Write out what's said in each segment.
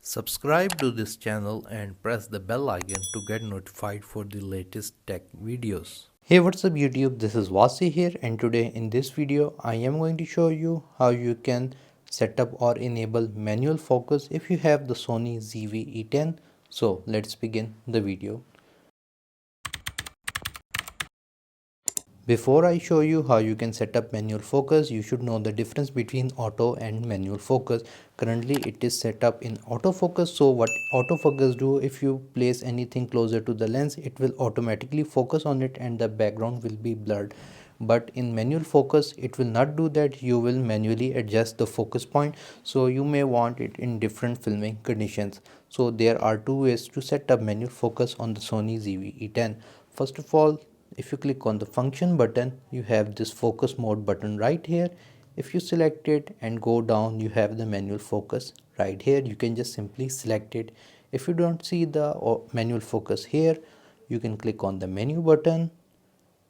Subscribe to this channel and press the bell icon to get notified for the latest tech videos. Hey, what's up YouTube, this is Vasi here, and today in this video I am going to show you how you can set up or enable manual focus if you have the Sony ZV-E10. So let's begin the video. Before I show you how you can set up manual focus, you should know the difference between auto and manual focus. Currently it is set up in autofocus. So what autofocus do, if you place anything closer to the lens, it will automatically focus on it and the background will be blurred. But in manual focus it will not do that. You will manually adjust the focus point, so you may want it in different filming conditions. So there are two ways to set up manual focus on the Sony ZV-E10. First of all, if you click on the function button, you have this focus mode button right here. If you select it and go down, you have the manual focus right here. You can just simply select it. If you don't see the manual focus here, you can click on the menu button.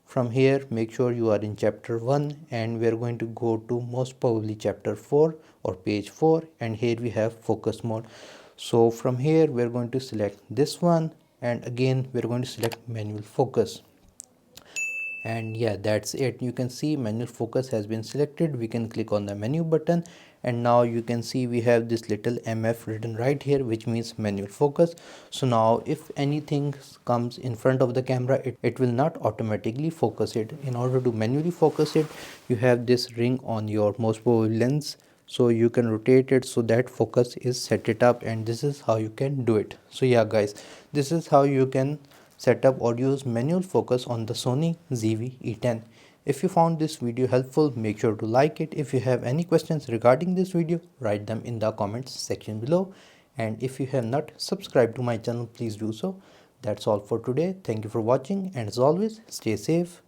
From here, make sure you are in chapter 1, and we are going to go to most probably chapter 4 or page 4, and here we have focus mode. So from here we are going to select this one, and again we are going to select manual focus. And yeah, that's it. You can see manual focus has been selected. We can click on the menu button, and now you can see we have this little MF written right here, which means manual focus. So now if anything comes in front of the camera, it will not automatically focus it. In order to manually focus it, you have this ring on your most probably lens, so you can rotate it so that focus is set it up, and this is how you can do it. So yeah guys, this is how you can set up or use manual focus on the Sony ZV-E10. If you found this video helpful, make sure to like it. If you have any questions regarding this video, write them in the comments section below. And if you have not subscribed to my channel, please do so. That's all for today. Thank you for watching, and as always, stay safe